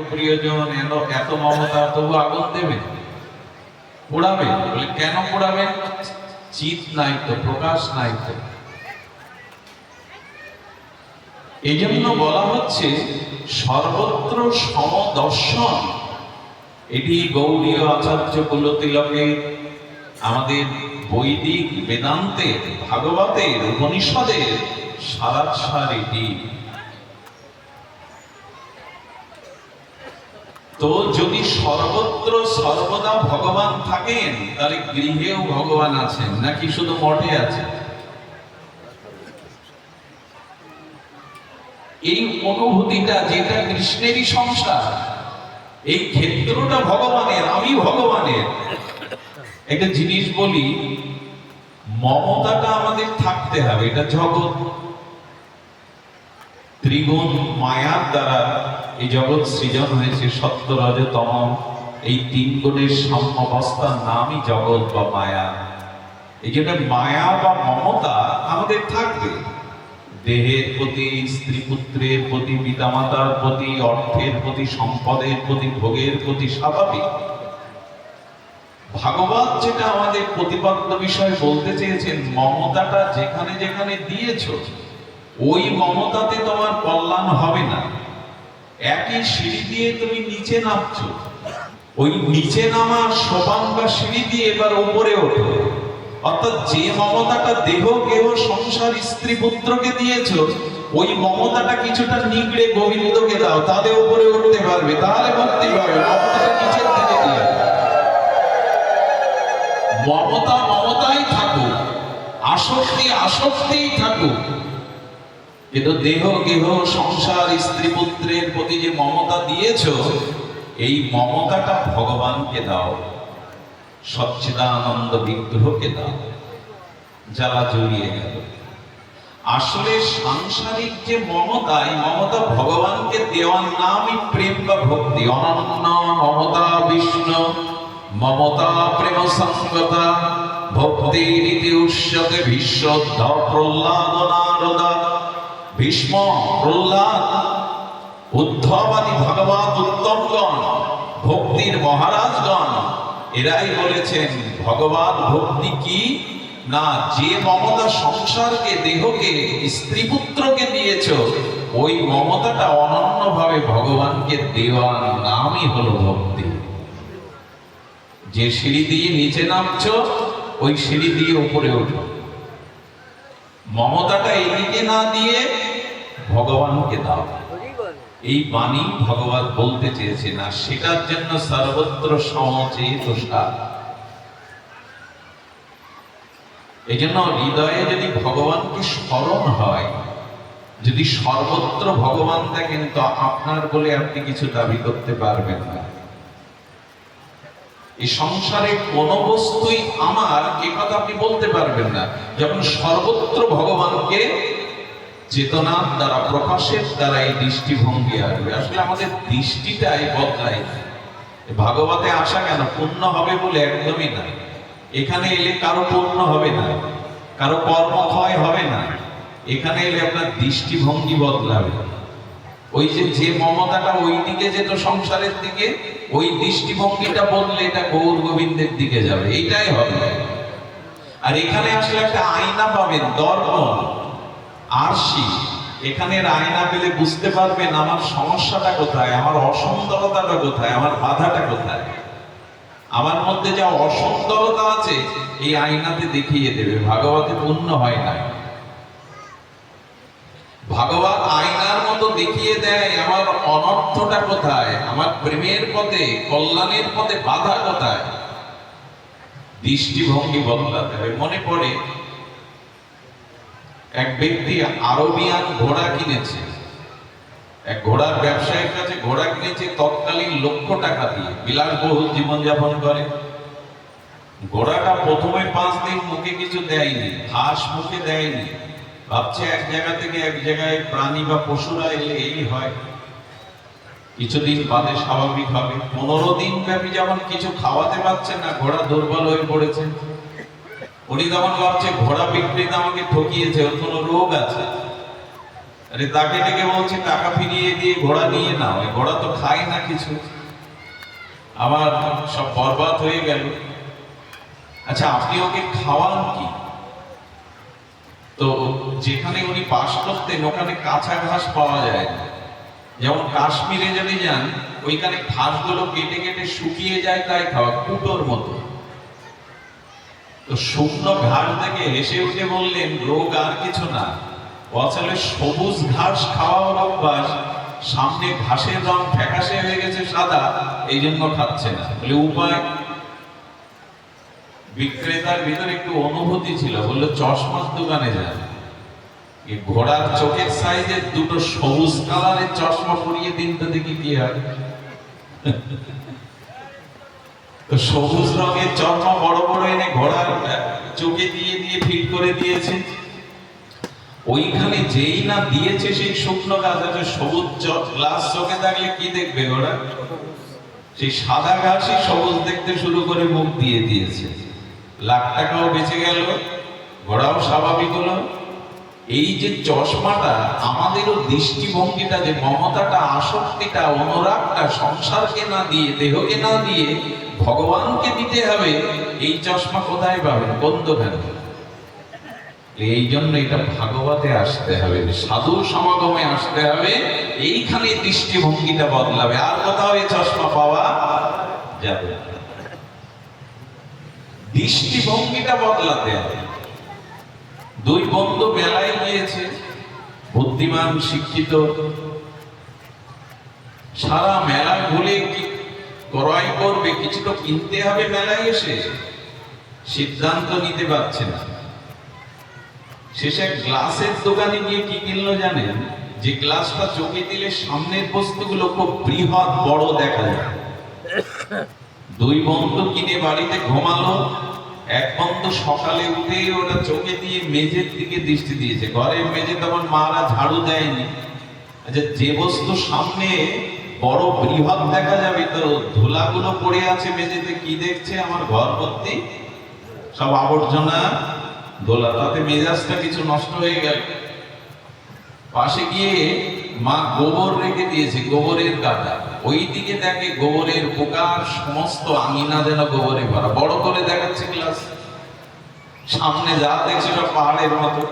প্রিয়জন এত মমতা, তবু আগুন দেবে, পোড়াবে। বলে কেন পোড়াবেন? চিত নাই তো, প্রকাশ নাই তো। এই জন্য বলা হচ্ছে সর্বত্র সমদর্শন। এটি গৌড়ীয় আচার্য কুলতিলকের, আমাদের বৈদিক বেদান্তের, ভাগবতের, উপনিষদের সারাৎসার এটি। তো যদি সর্বত্র সর্বদা ভগবান থাকেন, তাহলে গৃহেও ভগবান আছেন নাকি শুধু মঠে আছেন? এই অনুভূতিটা, যেটা কৃষ্ণেরই সংসার, এই ক্ষেত্রটা ভগবানের, আমি ভগবানের। একটা জিনিস বলি, মমতাটা আমাদের থাকতে হবে। এটা জগৎ, ত্রিগুণ মায়ার দ্বারা এই জগৎ সৃজন হয়েছে। সত্য, রজ, তম, এই তিন গুণের সাম্যাবস্থার নামই জগৎ বা মায়া। এই জন্য মায়া বা মমতা আমাদের থাকবে। দেহের প্রতি, স্ত্রী পুত্রের প্রতি, পিতামাতার প্রতি, অর্থের প্রতি, সম্পদের প্রতি, ভোগের প্রতি, স্বাভাবিক। ভাগবত যেটা আমাদের প্রতিপাদ্য বিষয় বলতে চেয়েছেন, মমতাটা যেখানে যেখানে দিয়েছ, ওই মমতাতে তোমার কল্যাণ হবে না। একই সিঁড়ি দিয়ে তুমি নিচে নামছো, ওই নিচে নামা সোপান বা সিঁড়ি দিয়ে এবার উপরে ওঠো। অর্থাৎ যে মমতাটা দেহ, কেহ, সংসার, স্ত্রী, পুত্রকে দিয়েছ, ওই মমতাটা কিছুটা নিগড়ে গোবিন্দকে দাও, তাহলে উপরে উঠতে পারবে, তাহলে মুক্তি পাবে। মমতাটা নিচের দিকে দিয়ে, মমতা মমতাই থাকুক, আসক্তি আসক্তিই থাকুক, কিন্তু দেহ, গেহ, সংসার, স্ত্রী, পুত্রের প্রতি যে মমতা দিয়েছ, এই মমতাটা ভগবানকে দাও, সচ্চিদানন্দ বিগ্রহকে দাও। যারা জড়িয়ে গেল, আসলে সাংসারিক যে মমতা, এই মমতা ভগবানকে দেওয়ার নামই প্রেম বা ভক্তি। অনন্য মমতা বিষ্ণু মমতা প্রেম সঙ্গতা ভক্তি রীতি উচ্যতে ভীষ্মোদ্ধ প্রহ্লাদ নারদা। ভীষ্ম, প্রহ্লাদ, উদ্ধবাদী ভগবত উত্তমগণ, ভক্তির মহারাজগণ, এরাই বলেছেন ভগবান ভক্তি কি না, যে মমতা সংসারকে, দেহকে, স্ত্রী পুত্রকে দিয়েছ, ওই মমতাটা অনন্যভাবে ভগবানকে দেওয়ার নামই হলো ভক্তি। যে সিঁড়ি দিয়ে নিচে নামছো, ওই সিঁড়ি দিয়ে উপরে ওঠো। মমতাটা এদিকে না দিয়ে ভগবানকে দাও, এই বাণী ভগবান বলতে চেয়েছে। না, সেটার জন্য সর্বত্র সমচেত সার। এই জন্য হৃদয়ে যদি ভগবানকে স্মরণ হয়, যদি সর্বত্র ভগবান দেখেন, তো আপনার বলে আপনি কিছু দাবি করতে পারবেন না। এই সংসারে কোন বস্তুই আমার, এ কথা আপনি বলতে পারবেন না, যখন সর্বত্র ভগবানকে চেতনার দ্বারা, প্রকাশের দ্বারা এই দৃষ্টিভঙ্গি আসবে। আসলে আমাদের দৃষ্টিটাই বদলায়। ভাগবতে আসা কেন? পুণ্য হবে বলে একদমই না। এখানে এলে কারো পুণ্য হবে না, কারো কর্মক্ষয় হবে না। এখানে এলে আপনার দৃষ্টিভঙ্গি বদলাবে। ওই যে মমতাটা ওই দিকে যেত, সংসারের দিকে, ওই দৃষ্টিভঙ্গিটা বললে এটা গৌর গোবিন্দের দিকে যাবে, এইটাই হবে। আর এখানে আসলে একটা আয়না পাবেন, দর্পণ, আরশি। এখানের আয়না পেলে বুঝতে পারবেন আমার সমস্যাটা কোথায়, আমার অসুন্দরতাটা কোথায়, আমার বাধাটা কোথায়। আমার মধ্যে যা অসুন্দরতা আছে, এই আয়নাতে দেখিয়ে দেবে। ভাগবতে পূর্ণ হয় না। ভাগবত আয়নার মতো দেখিয়ে দেয় আমার অনর্থটা কোথায়, আমার প্রেমের পথে, কল্যাণের পথে বাধা কোথায়। দৃষ্টিভঙ্গি বদলাতে হবে। মনে পড়ে এক ব্যক্তি আরবিয়ান ঘোড়া কিনেছে। এক ঘোড়ার ব্যবসায়ীর কাছে ঘোড়া কিনেছে তৎকালীন লক্ষ টাকা দিয়ে, বিলাসবহুল জীবনযাপন করে। ঘোড়াটা প্রথমে 5 দিন মুখে কিছু দেয়নি, ঘাস মুখে দেয়নি। ভাবছে এক জায়গা থেকে এক জায়গায় প্রাণী বা পশুরা এলে এই হয়, কিছুদিন বাদে স্বাভাবিক হবে। 15 দিন ব্যাপী যেমন কিছু খাওয়াতে পারছে না, ঘোড়া দুর্বল হয়ে পড়েছে। উনি তখন ভাবছে ঘোড়া বিক্রেতা আমাকে ঠকিয়েছে, ওর কোনো রোগ আছে। আরে তাকে ডেকে বলছে টাকা ফিরিয়ে দিয়ে ঘোড়া নিয়ে নাও, ওই ঘোড়া তো খায় না কিছু, আমার সব বরবাদ হয়ে গেল। আচ্ছা আপনি ওকে খাওয়ান কি? তো যেখানে উনি বাস করতেন ওখানে কাঁচা ঘাস পাওয়া যায় না, যেমন কাশ্মীরে যদি যান ওইখানে ঘাসগুলো কেটে কেটে শুকিয়ে যায়, তাই খাওয়া কুটোর মতো। তো শুকনো ঘাস থেকে হেসে উঠে বললেন রোগ আর কিছু না, আসলে সবুজ ঘাস খাওয়ার অভ্যাস, সামনে ঘাসের রং ফ্যাকাশে হয়ে গেছে সাদা, এই জন্য খাচ্ছে না। বলে উপায়? বিক্রেতার ভিতরে একটু অনুভূতি ছিল, বললো চশমার দোকানে যান, এই ঘোড়ার চোখের সাইজের দুটো সবুজ কালারের চশমা পরিয়ে দিন তো দেখি কি হয়। তো সবুজ রঙের চশমা বড় বড় এনে ঘোড়ার চোখে দিয়ে দিয়ে ফিট করে দিয়েছে। ওইখানে যেই না দিয়েছে সেই শুকনো গাছ আছে, সবুজ গ্লাস চোখে থাকলে কি দেখবে ঘোড়া? সেই সাদা ঘাসই সবুজ দেখতে শুরু করে মুখ দিয়ে দিয়েছে। লাখ টাকাও বেঁচে গেল, ঘোড়াও স্বাভাবিক হলো। এই যে চশমাটা, আমাদেরও দৃষ্টিভঙ্গিটা, যে মমতাটা, আসক্তিটা, অনুরাগটা সংসারকে না দিয়ে, দেহকে না দিয়ে ভগবানকে দিতে হবে, এই চশমা কোথায় পাবেন? কোন দোকানে? এই জন্য এটা ভাগবতে আসতে হবে, সাধু সমাগমে আসতে হবে, এইখানে দৃষ্টিভঙ্গিটা বদলাবে, আর কোথাও এই চশমা পাওয়া যাবে না। দৃষ্টিভঙ্গিটা বদলাতে হবে। দুই বন্ধু মেলায় গিয়েছে, বুদ্ধিমান শিক্ষিত, সারা মেলা ঘুরে কি ক্রয় করবে, কিছু তো কিনতে হবে মেলায় এসে, সিদ্ধান্ত নিতে পারছে না। শেষে গ্লাসের দোকানে গিয়ে কি কিনলো জানেন? যে গ্লাসটা চোখে দিলে সামনের বস্তুগুলো খুব বৃহৎ বড় দেখা যায়। দুই বন্ধু কিনে বাড়িতে ঘুমালো, এক বন্ধু সকালে উঠে ওটা চোখে দিয়ে মেঝের দিকে দৃষ্টি দিয়েছে। ঘরের মেঝে তখন মারা ঝাড়ু দেয়নি। আচ্ছা যে বস্তু সামনে বড় বৃহৎ দেখা যাবে, তো ধুলাগুলো পড়ে আছে মেঝেতে, কি দেখছে? আমার ঘর ভর্তি সব আবর্জনা, দোলা, তাতে মেজাজটা কিছু নষ্ট হয়ে গেল। পাশে গিয়ে মা গোবর রেখে দিয়েছে, গোবরের গাদা, ওই দিকে দেখে গোবরের পোকার সমস্ত আঙিনা যেন গোবরে ভরা, বড় করে দেখাচ্ছে গ্লাস, সামনে যা দেখছে সব পাহাড়ের মতো।